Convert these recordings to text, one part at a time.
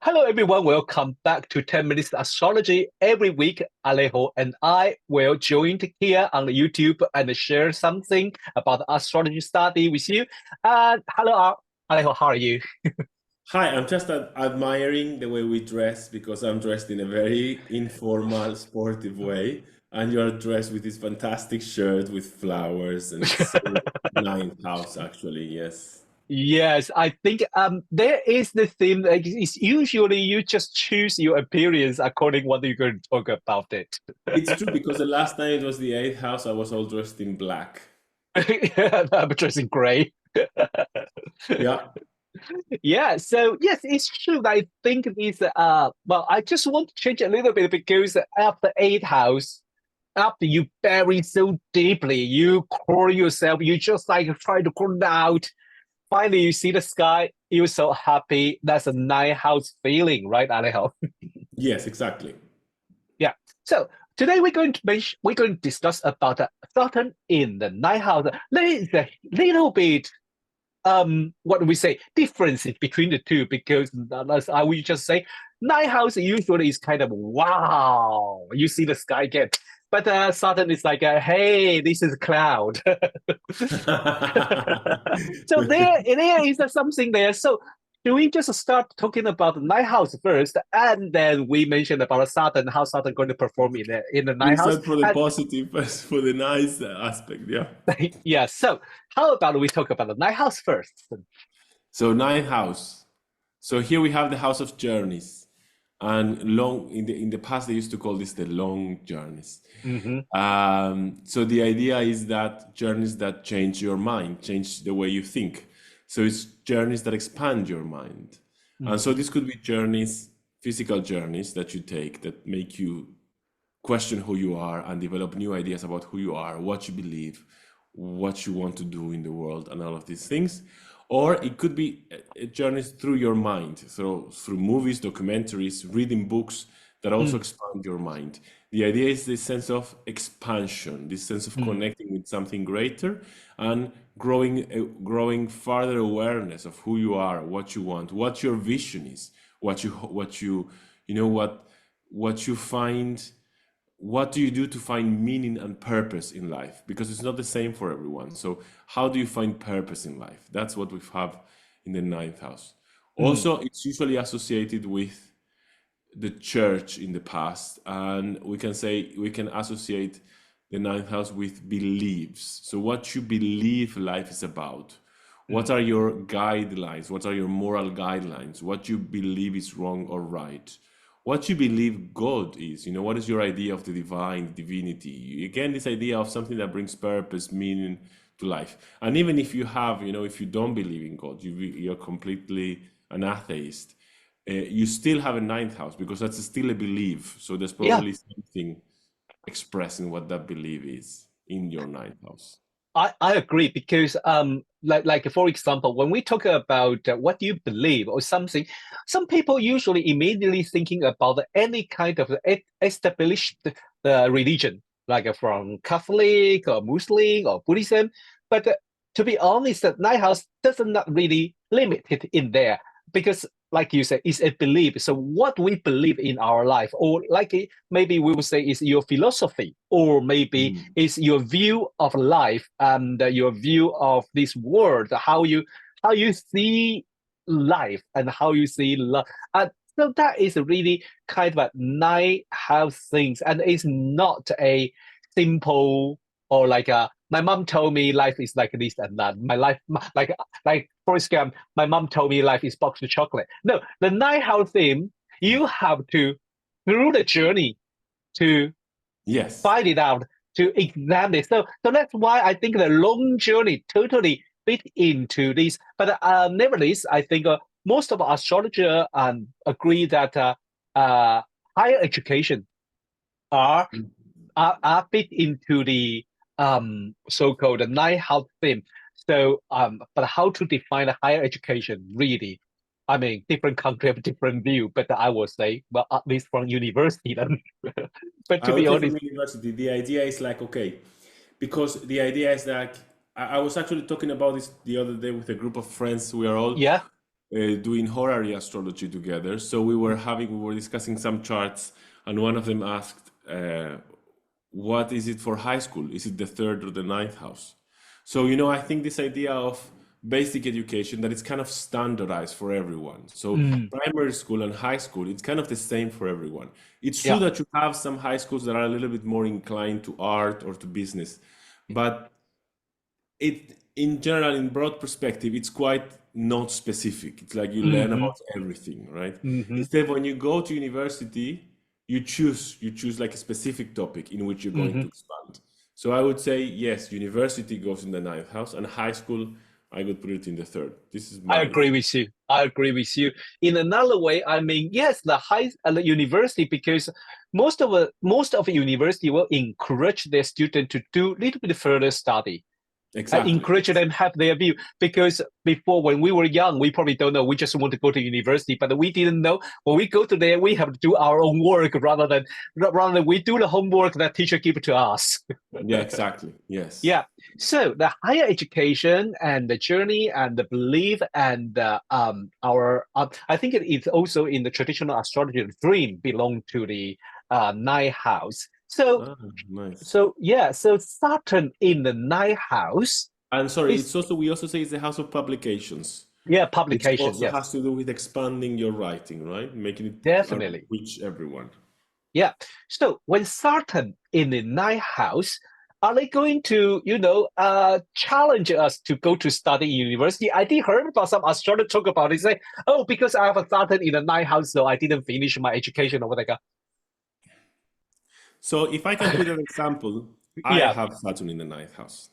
Hello, everyone. Welcome back to 10 Minutes Astrology. Every week, Alejo and I will join here on YouTube and share something about astrology study with you. Hello, Alejo. How are you? Hi, I'm just admiring the way we dress because I'm dressed in a very informal, sportive way, and you're dressed with this fantastic shirt with flowers, and it's so ninth house, actually. Yes, Yes, I think there is the theme. Like, it's usually you just choose your appearance according what you're going to talk about it. it's true because the last time it was the eighth house, I was all dressed in black. I'm dressing gray. Yeah, Yeah, so yes, it's true. I think this well, I just want to change a little bit because after eighth house, after you bury so deeply, you crawl yourself, you just like try to crawl out. Finally, you see the sky, you're so happy. That's a ninth house feeling, right, Alejo? yes, exactly. Yeah. So today we're going to discuss about Saturn in the ninth house. There is a little bit what do we say differences between the two because as I will just say night house usually is kind of wow you see the sky again but Saturn is like hey this is a cloud so there is something there so do we just start talking about the night house first and then we mention about Saturn how Saturn going to perform in the night Let's house start for the and positive first, for the nice aspect. Yeah. yeah so how about we talk about the night house first. So ninth house. So here we have the house of journeys, and long in the past they used to call this the long journeys. Hmm. So the idea is that journeys that change your mind, change the way you think. So it's journeys that expand your mind, and so Hmm. this could be journeys, physical journeys that you take that make you question who you are and develop new ideas about who you are, what you believe, what you want to do in the world, and all of these things. Or it could be journeys through your mind, so through movies, documentaries, reading books that also expand your mind. The idea is this sense of expansion, this sense of Mm. connecting with something greater and growing further awareness of who you are, what you want, what your vision is, what you you know what you find, what do you do to find meaning and purpose in life? Because it's not the same for everyone. So, how do you find purpose in life? That's what we have in the ninth house. Mm. Also, it's usually associated with the church in the past, and we can say we can associate the ninth house with beliefs. So, what you believe life is about. What Mm. are your guidelines? What are your moral guidelines? What you believe is wrong or right? What you believe God is. What is your idea of the divine, divinity? Again, this idea of something that brings purpose, meaning to life. And even if you have, if you don't believe in God, you're completely an atheist, you still have a ninth house because that's still a belief. So there's Yeah, probably something expressing what that belief is in your ninth house. I agree because like for example, when we talk about what you believe or something, some people usually immediately thinking about any kind of established religion, like from Catholic or Muslim or Buddhism. But to be honest, the Night House does not really limit it in there because, like you said, it's a belief. So what we believe in our life, or like maybe we would say, is your philosophy, or maybe Mm. is your view of life and your view of this world, how you see life and how you see love. And so that is really kind of a nice house things, and it's not a simple or like a my mom told me life is like this and that. My life, like for example, my mom told me life is box of chocolate. No, the night house theme, you have to through the journey to Yes. find it out, to examine it. So that's why I think the long journey totally fit into this. But nevertheless, I think most of astrologers agree that higher education are are fit into the so-called the nine house theme. So, but how to define a higher education really? I mean, different country have different view, but I would say, well, at least from university then. But to I be would say from honest, university, the idea is like, okay, because the idea is that I was actually talking about this the other day with a group of friends. We are all yeah. doing horary astrology together. So we were discussing some charts, and one of them asked, "What is it for high school? Is it the third or the ninth house?" So I think this idea of basic education that it's kind of standardized for everyone. So Mm, primary school and high school, it's kind of the same for everyone. It's true yeah. that you have some high schools that are a little bit more inclined to art or to business, but it in general, in broad perspective, it's quite not specific. It's like you learn Hmm. about everything, right? Hmm. Instead, when you go to university, you choose like a specific topic in which you're going to Hmm. expand. So I would say yes, university goes in the ninth house, and high school I would put it in the third. This is I my agree with you. I agree with you. In another way, I mean, yes, the university, because most of the university will encourage their student to do a little bit further study. I exactly. encourage them have their view, because before, when we were young, we probably don't know. We just want to go to university, but we didn't know when we go to there, we have to do our own work rather than we do the homework that teacher give to us. Yeah, exactly. Yes. Yeah. So the higher education and the journey and the belief and our I think it is also in the traditional astrology, the dream belong to the ninth house. So Ah, nice. so yeah, so Saturn in the ninth house And sorry, is, it's also we also say it's the house of publications, yeah, which publication. also Yes, has to do with expanding your writing, right? Making it definitely. reach everyone. Yeah. So when Saturn in the ninth house, are they going to, challenge us to go to study in university? I did heard about some astrologer talk about it. Say, oh, because I have a Saturn in the ninth house, so I didn't finish my education or whatever. So if I can put an example, I Yeah. have Saturn in the ninth house.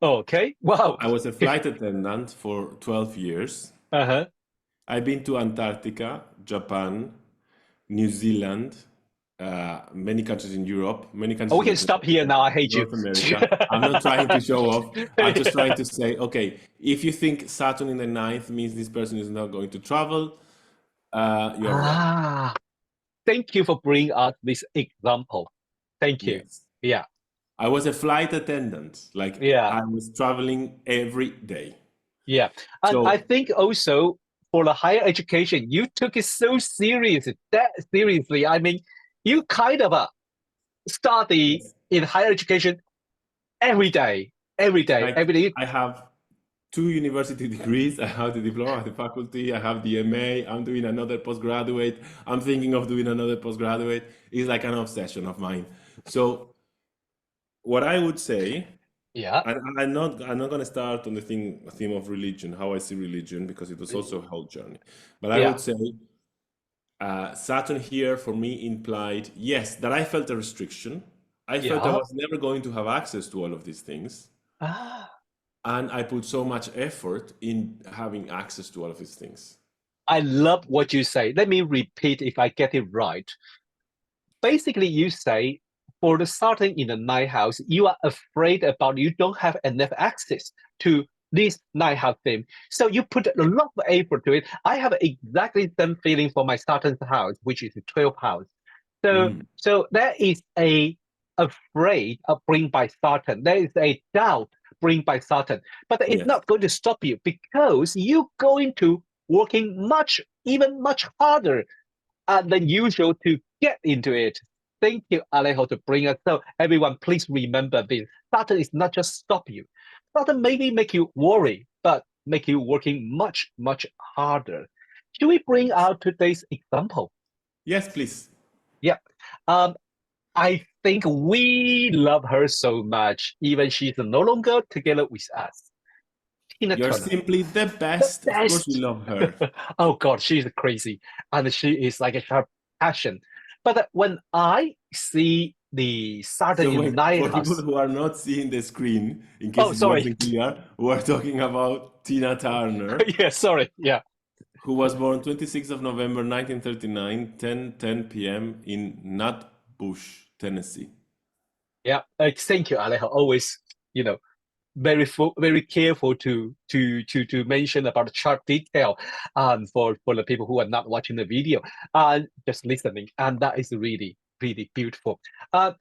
Okay. Wow. I was a flight attendant for 12 years. Uh-huh. I've been to Antarctica, Japan, New Zealand, many countries in Europe, many Oh, countries we in can stop here now. I hate you. North America. I'm not trying to show off. I'm just trying to say, okay, if you think Saturn in the ninth means this person is not going to travel, you're wrong. Ah, thank you for bringing us this example. Thank you. Yes. Yeah. I was a flight attendant. Like Yeah. I was traveling every day. Yeah. And I So, think also for the higher education, you took it so that seriously. I mean, you kind of study yes, in higher education every day, every day, like every day. I have two university degrees. I have the diploma, the faculty, I have the MA. I'm doing another postgraduate. I'm thinking of doing another postgraduate. It's like an obsession of mine. So, what I would say, Yeah. and I'm not going to start on the theme of religion, how I see religion, because it was also a whole journey. But I Yeah. would say Saturn here for me implied, yes, that I felt a restriction. I felt I Yeah. was never going to have access to all of these things. Ah, And I put so much effort in having access to all of these things. I love what you say. Let me repeat if I get it right. Basically, you say for the starting in the night house, you are afraid about you don't have enough access to this night house theme. So you put a lot of effort to it. I have exactly the same feeling for my Saturn's house, which is the 12th house. So Mm, so that is a afraid of bring by Saturn. There is a doubt bring by Saturn. But it's yes. not going to stop you, because you're going to working even much harder than usual to get into it. Thank you, Alejo, to bring us. So everyone, please remember this. Saturn is not just stop you. Saturn maybe make you worry, but make you working much, much harder. Should we bring out today's example? Yes, please. Yeah. Um, I think we love her so much, even she's no longer together with us. Tina You're Turner, simply the the best. Of course, we best. love her. Oh God, she's crazy, and she is like a sharp passion. But when I see the Saturn So in wait, Night for people House, who are not seeing the screen, in case oh it sorry, wasn't clear, we're talking about Tina Turner, yeah, sorry, yeah, who was born 26th of November 1939, 10:10 p.m. in Nutbush, Tennessee. yeah. Thank you, Alejo. Always, you know, very careful to mention about the chart detail, for the people who are not watching the video, just listening, and that is really really beautiful.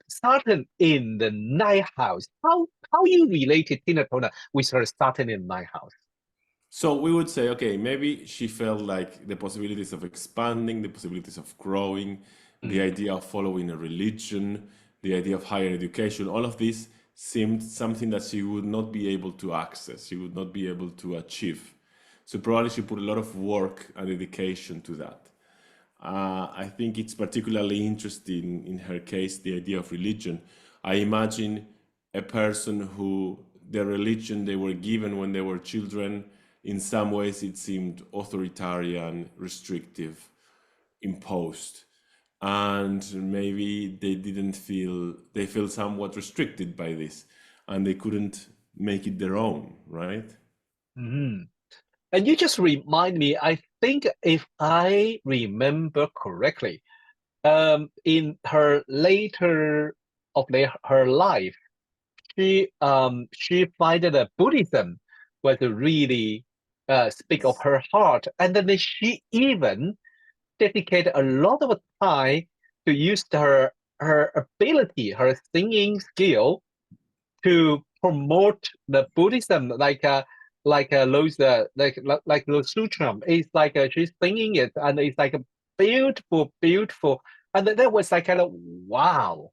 Saturn in the ninth house. How you related Tina Turner with her Saturn in ninth house? So we would say, okay, maybe she felt like the possibilities of expanding, the possibilities of growing, the Mm, idea of following a religion, the idea of higher education, all of this seemed something that she would not be able to access, she would not be able to achieve. So probably she put a lot of work and dedication to that. I think it's particularly interesting in her case, the idea of religion. I imagine a person who the religion they were given when they were children, in some ways it seemed authoritarian, restrictive, imposed. And maybe they didn't feel, they feel somewhat restricted by this and they couldn't make it their own, right? mhm. And you just remind me, I think if I remember correctly, in her later of her life, she finding that Buddhism was really speak of Yes. her heart, and then she even dedicated a lot of time to use her ability, her singing skill to promote the Buddhism, like those like the sutram. It's like she's singing it, and it's like a beautiful, beautiful, and that was like kind of wow.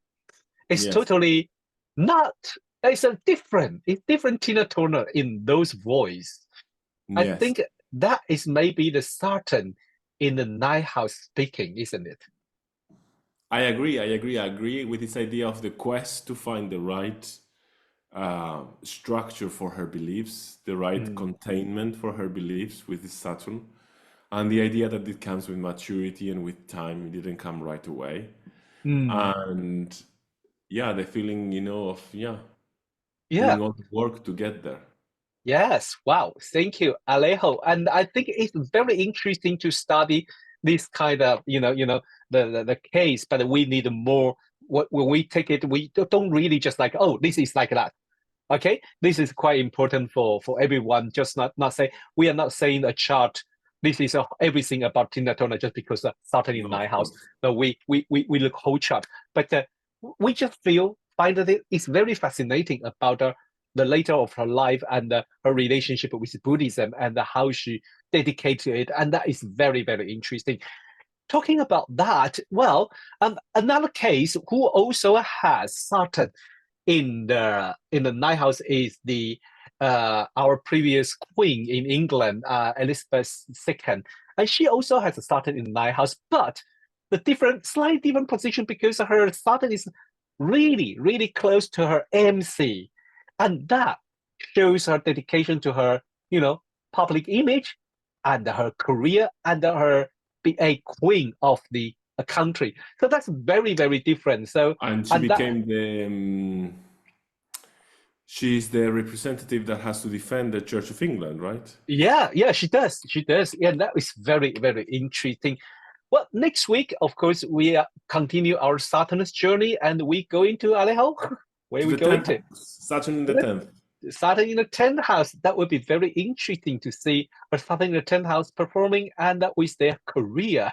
It's Yes. totally not. It's a different. It's different Tina Turner in those voice. I Yes. think that is maybe the Saturn in the night house speaking, isn't it? I agree with this idea of the quest to find the right structure for her beliefs, the right Mm. containment for her beliefs with this Saturn, and the idea that it comes with maturity and with time. It didn't come right away. Mm. And yeah, the feeling, of, yeah, Yeah. doing all the work to get there. Yes, wow. Thank you, Alejo. And I think it's very interesting to study this kind of, the case, but we need more. When we take it, we don't really just like, oh, this is like that. Okay, this is quite important for everyone. Just not say we are not saying a chart. This is everything about Tina Turner just because Saturday in No, the night of house. course. No, we look whole chart, but we just find that it's very fascinating about the later of her life and her relationship with Buddhism and how she dedicated to it, and that is very very interesting. Talking about that, well, another case who also has Saturn in the night house is the our previous queen in England, Elizabeth II, and she also has started in the night house, but the slightly different position because her Saturn is really, really close to her MC, and that shows her dedication to her, public image and her career and her be a queen of the country. So that's very, very different. So And she and that became she's the representative that has to defend the Church of England, right? Yeah, yeah, she does. She does. Yeah, that is very, very interesting. Well, next week, of course, we continue our Saturn's journey and we go into Alejo. Where To we the go 10th into? house, Saturn in the 10th. Saturn in the 10th house. That would be very interesting to see a Saturn in the 10th house performing and that with their career.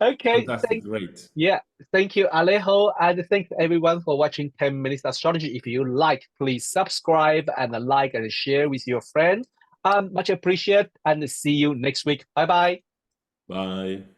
Okay, Fantastic, great. yeah, thank you, Alejo, and thanks everyone for watching 10 Minutes Astrology. If you like, please subscribe and like and share with your friends. Much appreciated, and see you next week. Bye bye. Bye.